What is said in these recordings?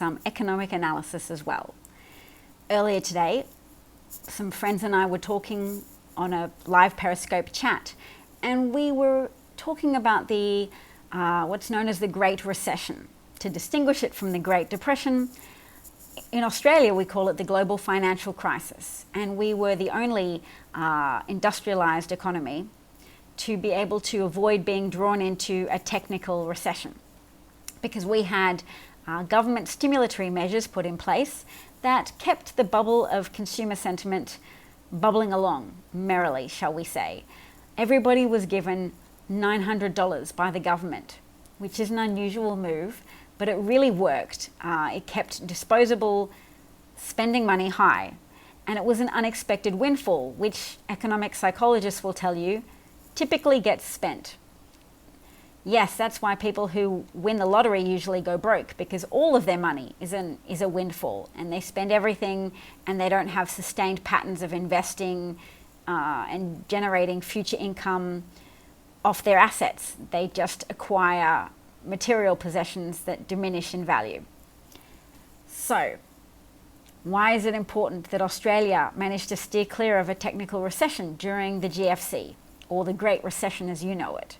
some economic analysis as well. Earlier today, some friends and I were talking on a live Periscope chat, and we were talking about the what's known as the Great Recession. To distinguish it from the Great Depression, in Australia we call it the global financial crisis, and we were the only industrialized economy to be able to avoid being drawn into a technical recession, because we had government stimulatory measures put in place that kept the bubble of consumer sentiment bubbling along merrily, shall we say. Everybody was given $900 by the government, which is an unusual move, but it really worked. It kept disposable spending money high, and it was an unexpected windfall, which economic psychologists will tell you typically gets spent. Yes, that's why people who win the lottery usually go broke, because all of their money is a windfall, and they spend everything, and they don't have sustained patterns of investing and generating future income off their assets. They just acquire material possessions that diminish in value. So, why is it important that Australia managed to steer clear of a technical recession during the GFC, or the Great Recession as you know it?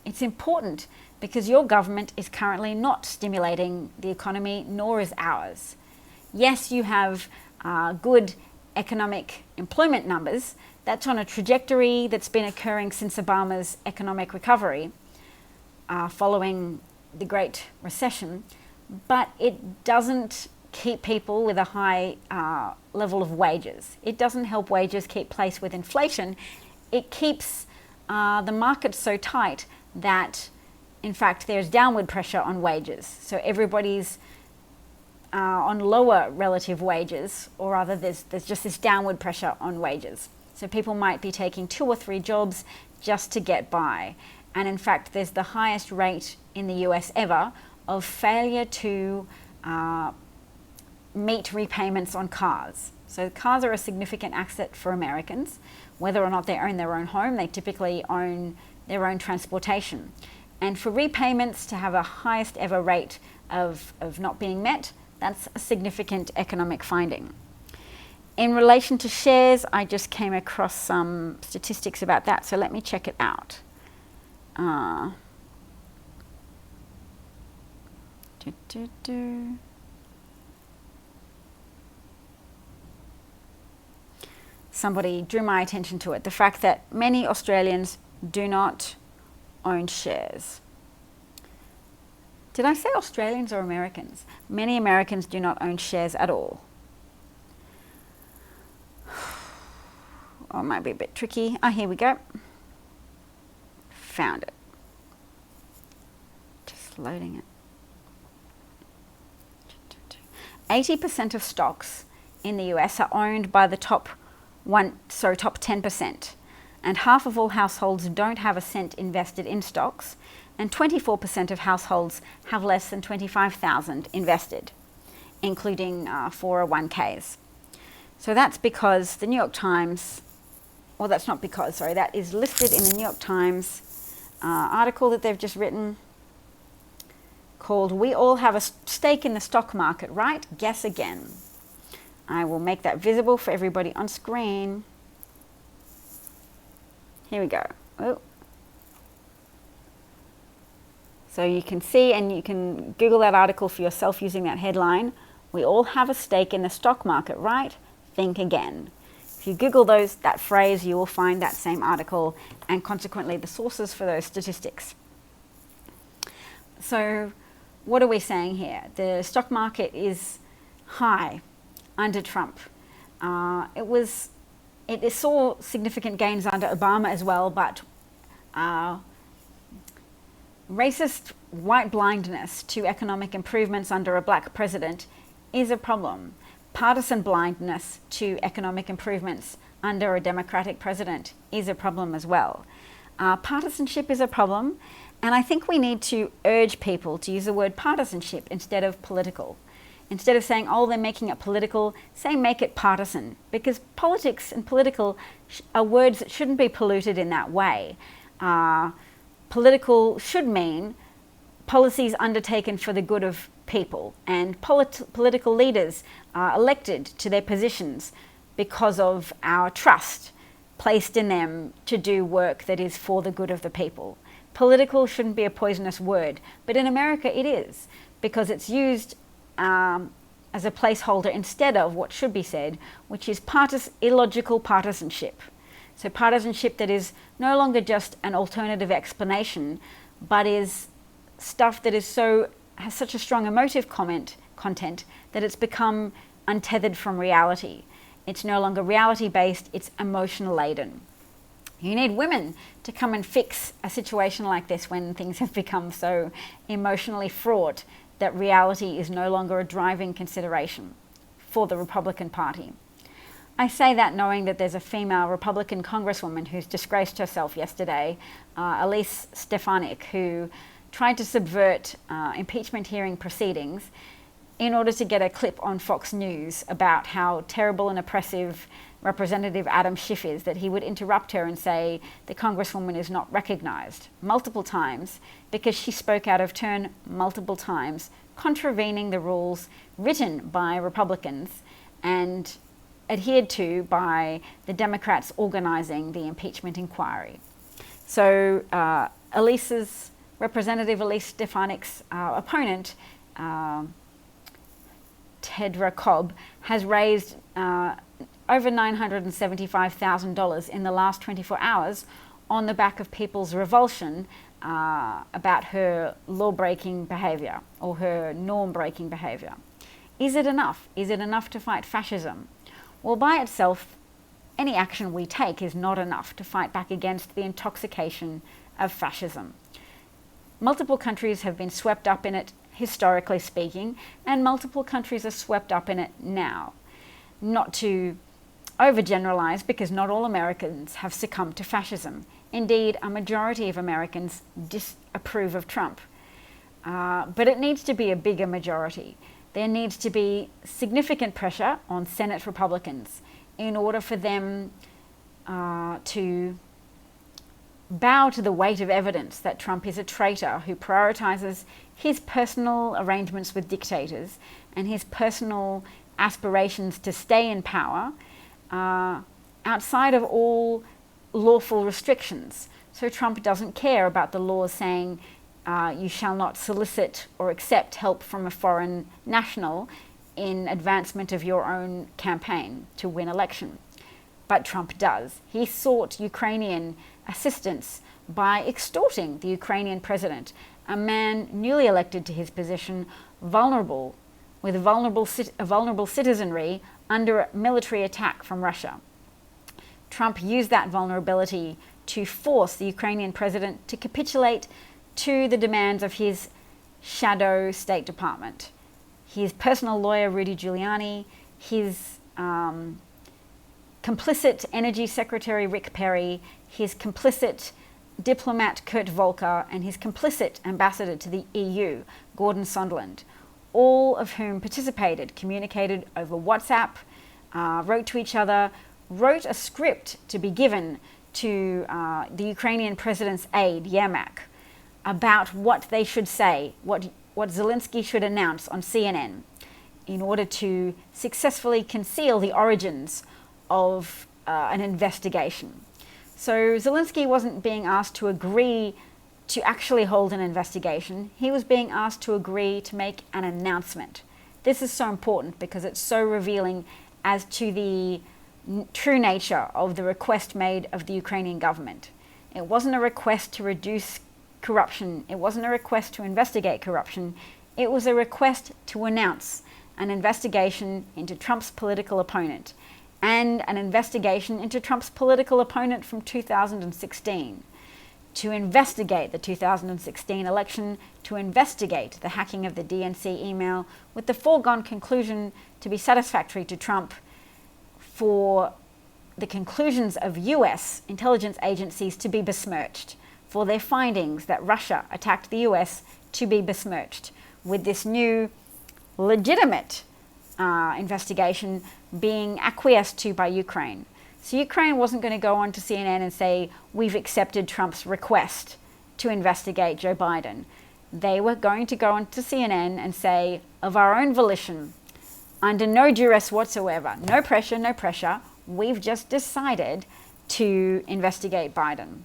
It's important because your government is currently not stimulating the economy, nor is ours. Yes, you have good economic employment numbers. That's on a trajectory that's been occurring since Obama's economic recovery following the Great Recession, but it doesn't keep people with a high level of wages. It doesn't help wages keep pace with inflation. It keeps the market so tight that, in fact, there's downward pressure on wages. So everybody's on lower relative wages, or rather there's just this downward pressure on wages. So people might be taking 2 or 3 jobs just to get by. And in fact, there's the highest rate in the US ever of failure to meet repayments on cars. So cars are a significant asset for Americans. Whether or not they own their own home, they typically own their own transportation. And for repayments to have a highest ever rate of not being met, that's a significant economic finding. In relation to shares, I just came across some statistics about that, so let me check it out. Somebody drew my attention to it, the fact that many Australians do not own shares. Did I say Australians or Americans? Many Americans do not own shares at all. Oh, it might be a bit tricky. Here we go. Found it. Just loading it. 80% of stocks in the US are owned by the top 10%. And half of all households don't have a cent invested in stocks, and 24% of households have less than $25,000 invested, including 401ks. So that's because the New York Times, or that's not because, sorry, that is listed in the New York Times article that they've just written called "We All Have a Stake in the Stock Market, Right? Guess Again." I will make that visible for everybody on screen. Here we go. Oh. So you can see, and you can Google that article for yourself using that headline. We all have a stake in the stock market, right? Think again. If you Google that phrase, you will find that same article and consequently the sources for those statistics. So what are we saying here? The stock market is high under Trump. It saw significant gains under Obama as well, but racist white blindness to economic improvements under a black president is a problem. Partisan blindness to economic improvements under a Democratic president is a problem as well. Partisanship is a problem, and I think we need to urge people to use the word partisanship instead of political. Instead of saying, oh, they're making it political, say make it partisan, because politics and political are words that shouldn't be polluted in that way. Political should mean policies undertaken for the good of people, and political leaders are elected to their positions because of our trust placed in them to do work that is for the good of the people. Political shouldn't be a poisonous word, but in America it is, because it's used as a placeholder instead of what should be said, which is illogical partisanship. So partisanship that is no longer just an alternative explanation, but is stuff that has such a strong emotive content that it's become untethered from reality. It's no longer reality-based, it's emotional-laden. You need women to come and fix a situation like this when things have become so emotionally fraught that reality is no longer a driving consideration for the Republican Party. I say that knowing that there's a female Republican congresswoman who's disgraced herself yesterday, Elise Stefanik, who tried to subvert impeachment hearing proceedings in order to get a clip on Fox News about how terrible and oppressive Representative Adam Schiff is, that he would interrupt her and say the congresswoman is not recognized multiple times because she spoke out of turn multiple times, contravening the rules written by Republicans and adhered to by the Democrats organizing the impeachment inquiry. So Representative Elise Stefanik's opponent, Tedra Cobb, has raised over $975,000 in the last 24 hours on the back of people's revulsion about her law-breaking behavior or her norm-breaking behavior. Is it enough? Is it enough to fight fascism? Well, by itself, any action we take is not enough to fight back against the intoxication of fascism. Multiple countries have been swept up in it, historically speaking, and multiple countries are swept up in it now. Not to overgeneralize, because not all Americans have succumbed to fascism. Indeed, a majority of Americans disapprove of Trump. But it needs to be a bigger majority. There needs to be significant pressure on Senate Republicans in order for them to bow to the weight of evidence that Trump is a traitor who prioritizes his personal arrangements with dictators and his personal aspirations to stay in power outside of all lawful restrictions. So Trump doesn't care about the laws saying you shall not solicit or accept help from a foreign national in advancement of your own campaign to win election. But Trump does. He sought Ukrainian assistance by extorting the Ukrainian president, a man newly elected to his position, vulnerable, with a vulnerable citizenry under military attack from Russia. Trump used that vulnerability to force the Ukrainian president to capitulate to the demands of his shadow State Department. His personal lawyer, Rudy Giuliani, his complicit Energy Secretary, Rick Perry, his complicit diplomat, Kurt Volker, and his complicit ambassador to the EU, Gordon Sondland, all of whom participated, communicated over WhatsApp, wrote to each other, wrote a script to be given to the Ukrainian president's aide, Yermak, about what they should say, what Zelensky should announce on CNN in order to successfully conceal the origins of an investigation. So Zelensky wasn't being asked to agree to actually hold an investigation. He was being asked to agree to make an announcement. This is so important because it's so revealing as to the true nature of the request made of the Ukrainian government. It wasn't a request to reduce corruption. It wasn't a request to investigate corruption. It was a request to announce an investigation into Trump's political opponent and an investigation into Trump's political opponent from 2016, to investigate the 2016 election, to investigate the hacking of the DNC email, with the foregone conclusion to be satisfactory to Trump for the conclusions of US intelligence agencies to be besmirched, for their findings that Russia attacked the US to be besmirched, with this new legitimate investigation being acquiesced to by Ukraine. So Ukraine wasn't going to go on to CNN and say, we've accepted Trump's request to investigate Joe Biden. they were going to go onto CNN and say, of our own volition, under no duress whatsoever, no pressure, we've just decided to investigate Biden.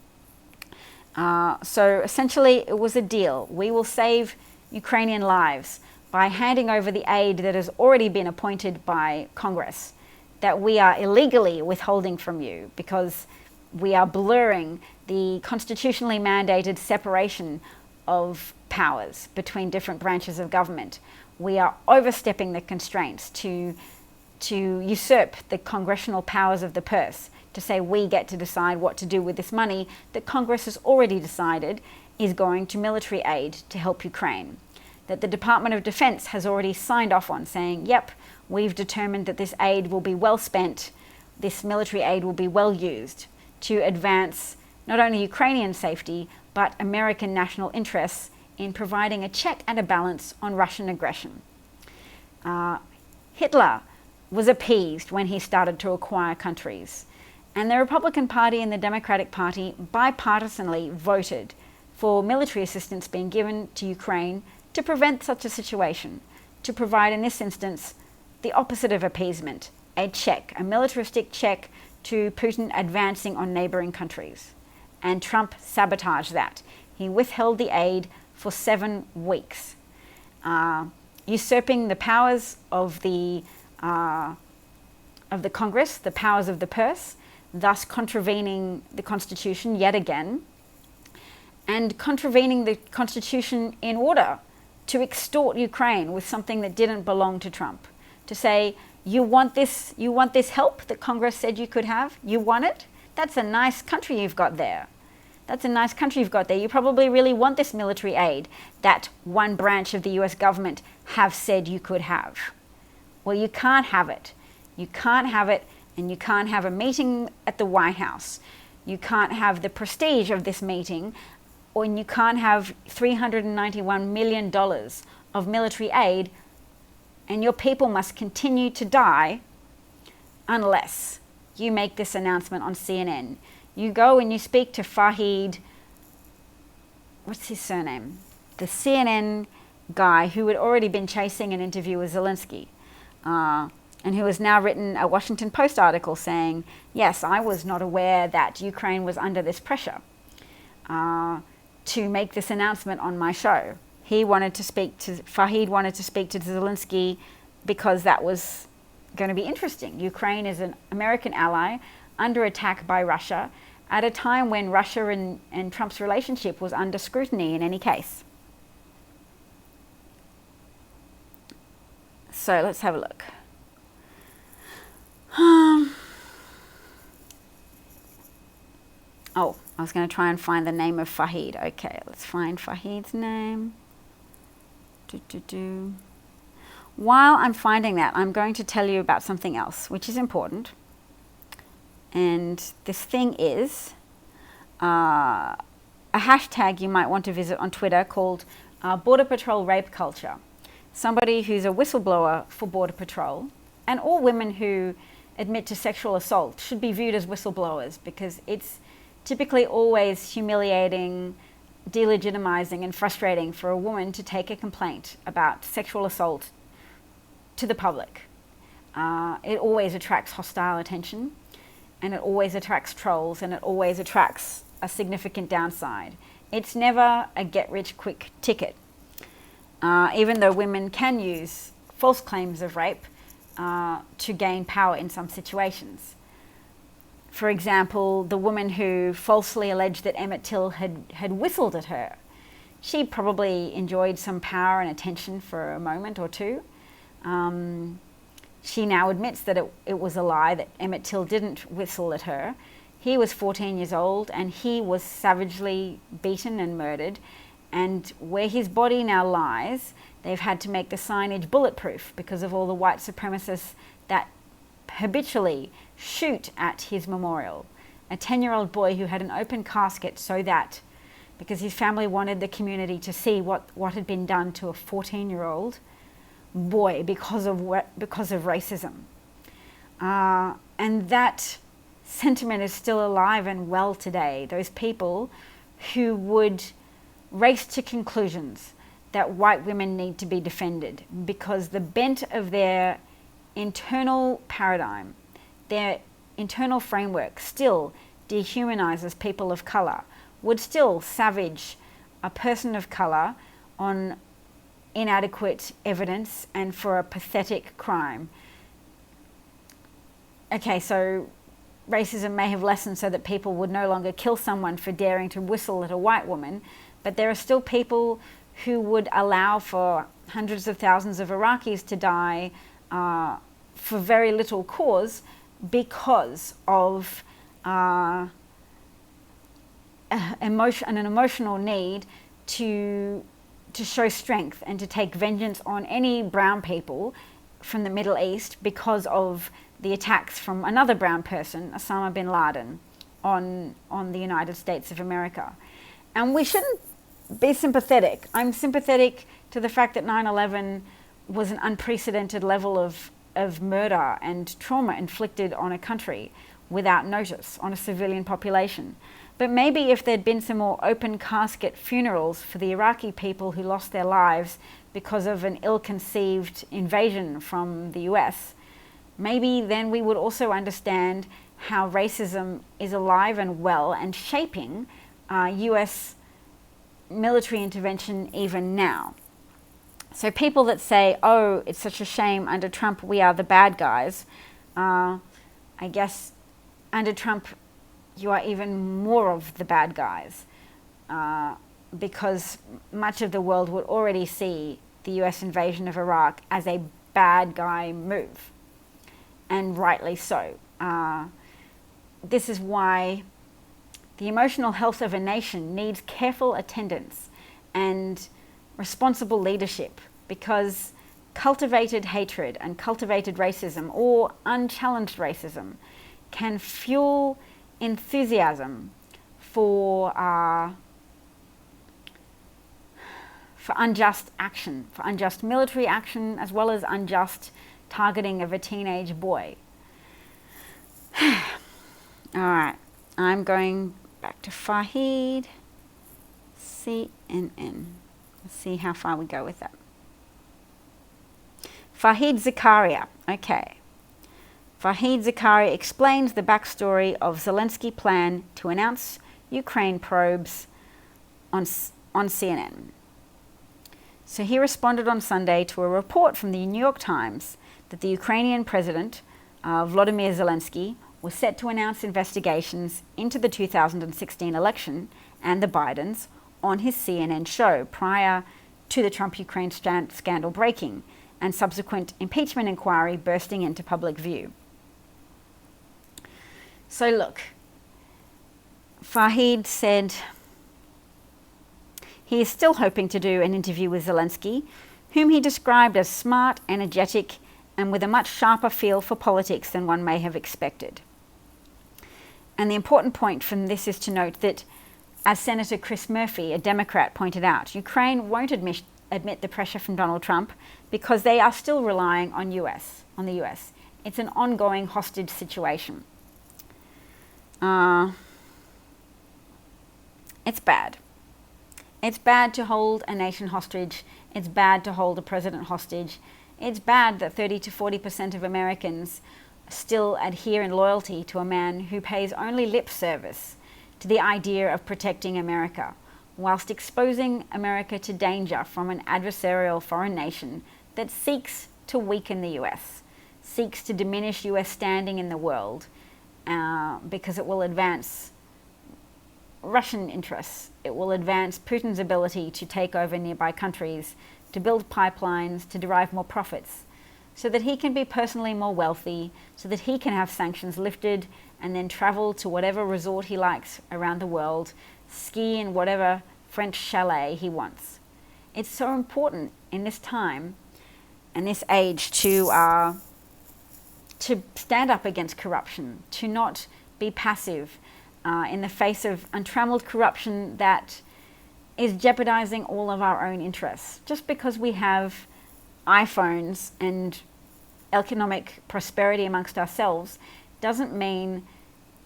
So essentially it was a deal. We will save Ukrainian lives by handing over the aid that has already been appointed by Congress, that we are illegally withholding from you because we are blurring the constitutionally mandated separation of powers between different branches of government. We are overstepping the constraints to usurp the congressional powers of the purse, to say we get to decide what to do with this money that Congress has already decided is going to military aid to help Ukraine. That the Department of Defense has already signed off on, saying, yep, we've determined that this aid will be well spent, this military aid will be well used to advance not only Ukrainian safety, but American national interests in providing a check and a balance on Russian aggression. Hitler was appeased when he started to acquire countries. And the Republican Party and the Democratic Party bipartisanly voted for military assistance being given to Ukraine to prevent such a situation, to provide, in this instance, the opposite of appeasement, a check, a militaristic check to Putin advancing on neighboring countries. And Trump sabotaged that. He withheld the aid for 7 weeks, usurping the powers of the Congress, the powers of the purse, thus contravening the Constitution yet again, and contravening the Constitution in order to extort Ukraine with something that didn't belong to Trump. To say, you want this help that Congress said you could have? You want it? That's a nice country you've got there. That's a nice country you've got there. You probably really want this military aid that one branch of the US government have said you could have. Well, you can't have it. You can't have it, and you can't have a meeting at the White House. You can't have the prestige of this meeting, or you can't have $391 million of military aid, and your people must continue to die unless you make this announcement on CNN. You go and you speak to Fahid, what's his surname? The CNN guy who had already been chasing an interview with Zelensky, and who has now written a Washington Post article saying, yes, I was not aware that Ukraine was under this pressure to make this announcement on my show. Fahid wanted to speak to Zelensky because that was going to be interesting. Ukraine is an American ally under attack by Russia at a time when Russia and Trump's relationship was under scrutiny in any case. So let's have a look. Oh, I was going to try and find the name of Fahid. Okay, let's find Fahid's name. While I'm finding that, I'm going to tell you about something else, which is important. And this thing is a hashtag you might want to visit on Twitter called Border Patrol Rape Culture. Somebody who's a whistleblower for Border Patrol, and all women who admit to sexual assault should be viewed as whistleblowers, because it's typically always humiliating, delegitimizing and frustrating for a woman to take a complaint about sexual assault to the public. It always attracts hostile attention, and it always attracts trolls, and it always attracts a significant downside. It's never a get-rich-quick ticket, even though women can use false claims of rape to gain power in some situations. For example, the woman who falsely alleged that Emmett Till had whistled at her. She probably enjoyed some power and attention for a moment or two. She now admits that it was a lie, that Emmett Till didn't whistle at her. He was 14 years old and he was savagely beaten and murdered. And where his body now lies, they've had to make the signage bulletproof because of all the white supremacists that habitually shoot at his memorial. A 10-year-old boy who had an open casket so that, because his family wanted the community to see what had been done to a 14-year-old boy because of racism. And that sentiment is still alive and well today. Those people who would race to conclusions that white women need to be defended, because the bent of their internal paradigm, their internal framework, still dehumanizes people of color, would still savage a person of color on inadequate evidence and for a pathetic crime. Okay, so racism may have lessened so that people would no longer kill someone for daring to whistle at a white woman, but there are still people who would allow for hundreds of thousands of Iraqis to die for very little cause because of an emotional need to show strength and to take vengeance on any brown people from the Middle East because of the attacks from another brown person, Osama bin Laden, on the United States of America. And we shouldn't be sympathetic. I'm sympathetic to the fact that 9/11 was an unprecedented level of murder and trauma inflicted on a country without notice, on a civilian population. But maybe if there'd been some more open casket funerals for the Iraqi people who lost their lives because of an ill-conceived invasion from the US, maybe then we would also understand how racism is alive and well and shaping US military intervention even now. So people that say, oh, it's such a shame, under Trump we are the bad guys, I guess under Trump you are even more of the bad guys, because much of the world would already see the US invasion of Iraq as a bad guy move, and rightly so. This is why the emotional health of a nation needs careful attendance and responsible leadership, because cultivated hatred and cultivated racism, or unchallenged racism, can fuel enthusiasm for unjust action, for unjust military action, as well as unjust targeting of a teenage boy. All right, I'm going back to Fahid, CNN. Let's see how far we go with that. Fahid Zakaria, okay. Fahid Zakaria explains the backstory of Zelensky's plan to announce Ukraine probes on CNN. So he responded on Sunday to a report from the New York Times that the Ukrainian president, Volodymyr Zelensky, was set to announce investigations into the 2016 election and the Bidens on his CNN show prior to the Trump-Ukraine scandal breaking and subsequent impeachment inquiry bursting into public view. So look, Fahid said he is still hoping to do an interview with Zelensky, whom he described as smart, energetic, and with a much sharper feel for politics than one may have expected. And the important point from this is to note that, as Senator Chris Murphy, a Democrat, pointed out, Ukraine won't admit the pressure from Donald Trump because they are still relying on the US. It's an ongoing hostage situation. It's bad. It's bad to hold a nation hostage. It's bad to hold a president hostage. It's bad that 30 to 40% of Americans still adhere in loyalty to a man who pays only lip service to the idea of protecting America, whilst exposing America to danger from an adversarial foreign nation that seeks to weaken the US, seeks to diminish US standing in the world, because it will advance Russian interests. It will advance Putin's ability to take over nearby countries, to build pipelines, to derive more profits, so that he can be personally more wealthy, so that he can have sanctions lifted and then travel to whatever resort he likes around the world, ski in whatever French chalet he wants. It's so important in this time and this age to stand up against corruption, to not be passive in the face of untrammeled corruption that is jeopardizing all of our own interests. Just because we have iPhones and economic prosperity amongst ourselves doesn't mean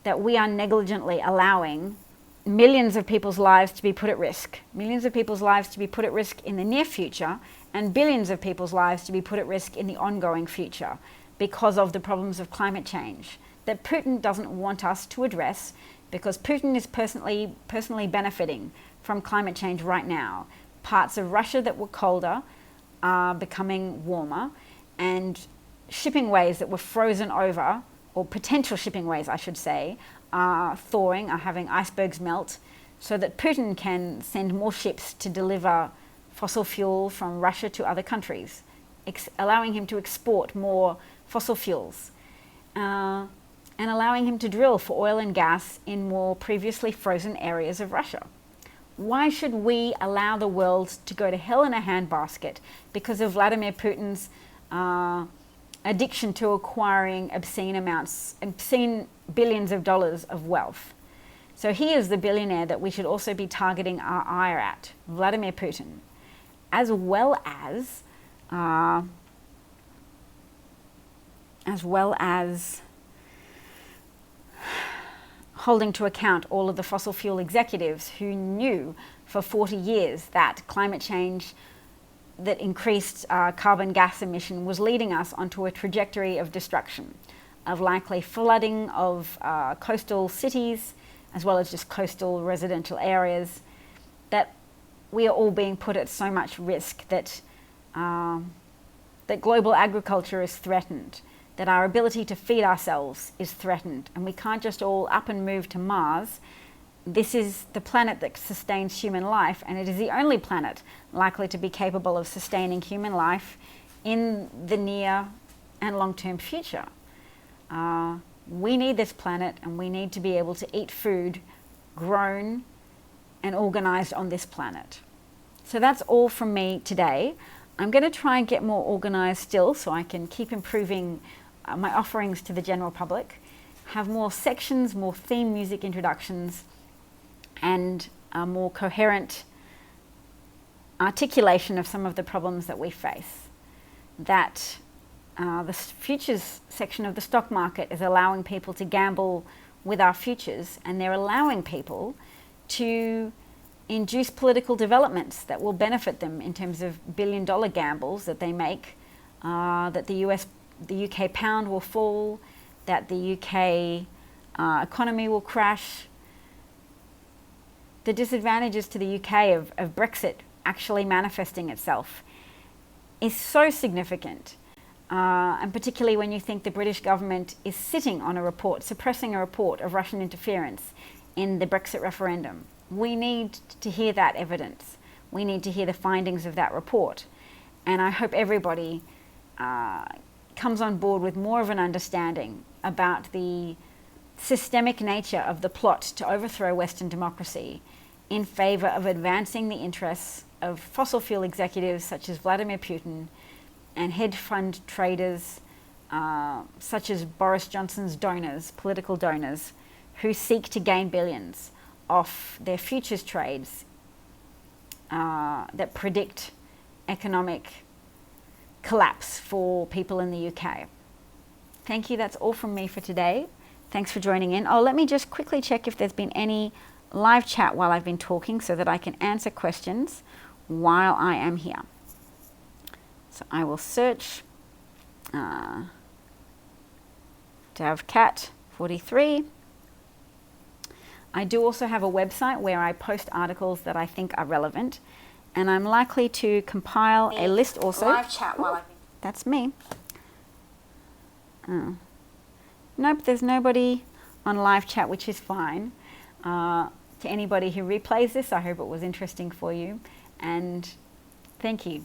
that we are negligently allowing millions of people's lives to be put at risk, millions of people's lives to be put at risk in the near future, and billions of people's lives to be put at risk in the ongoing future because of the problems of climate change that Putin doesn't want us to address, because Putin is personally benefiting from climate change right now. Parts of Russia that were colder are becoming warmer, and shipping ways that were frozen over, or potential shipping ways I should say, are thawing, are having icebergs melt, so that Putin can send more ships to deliver fossil fuel from Russia to other countries, allowing him to export more fossil fuels, and allowing him to drill for oil and gas in more previously frozen areas of Russia. Why should we allow the world to go to hell in a handbasket because of Vladimir Putin's addiction to acquiring obscene billions of dollars of wealth? So he is the billionaire that we should also be targeting our ire at, Vladimir Putin, as well as holding to account all of the fossil fuel executives who knew for 40 years that climate change that increased carbon gas emission was leading us onto a trajectory of destruction, of likely flooding of coastal cities, as well as just coastal residential areas, that we are all being put at so much risk that that global agriculture is threatened, that our ability to feed ourselves is threatened, and we can't just all up and move to Mars. This is the planet that sustains human life, and it is the only planet likely to be capable of sustaining human life in the near and long-term future. We need this planet, and we need to be able to eat food grown and organized on this planet. So that's all from me today. I'm going to try and get more organized still so I can keep improving my offerings to the general public, have more sections, more theme music introductions, and a more coherent articulation of some of the problems that we face. That the futures section of the stock market is allowing people to gamble with our futures, and they're allowing people to induce political developments that will benefit them in terms of billion-dollar gambles that they make, that the UK pound will fall, that the UK economy will crash. The disadvantages to the UK of Brexit actually manifesting itself is so significant, and particularly when you think the British government is sitting on a report, suppressing a report of Russian interference in the Brexit referendum. We need to hear that evidence. We need to hear the findings of that report. And I hope everybody comes on board with more of an understanding about the systemic nature of the plot to overthrow Western democracy in favor of advancing the interests of fossil fuel executives such as Vladimir Putin and hedge fund traders such as Boris Johnson's donors, political donors, who seek to gain billions off their futures trades that predict economic collapse for people in the UK. Thank you. That's all from me for today. Thanks for joining in. Oh, let me just quickly check if there's been any live chat while I've been talking so that I can answer questions while I am here. So I will search DavCat43. I do also have a website where I post articles that I think are relevant, and I'm likely to compile a list also. Live chat while I've been. That's me. Oh. Nope, there's nobody on live chat, which is fine. To anybody who replays this, I hope it was interesting for you, and thank you.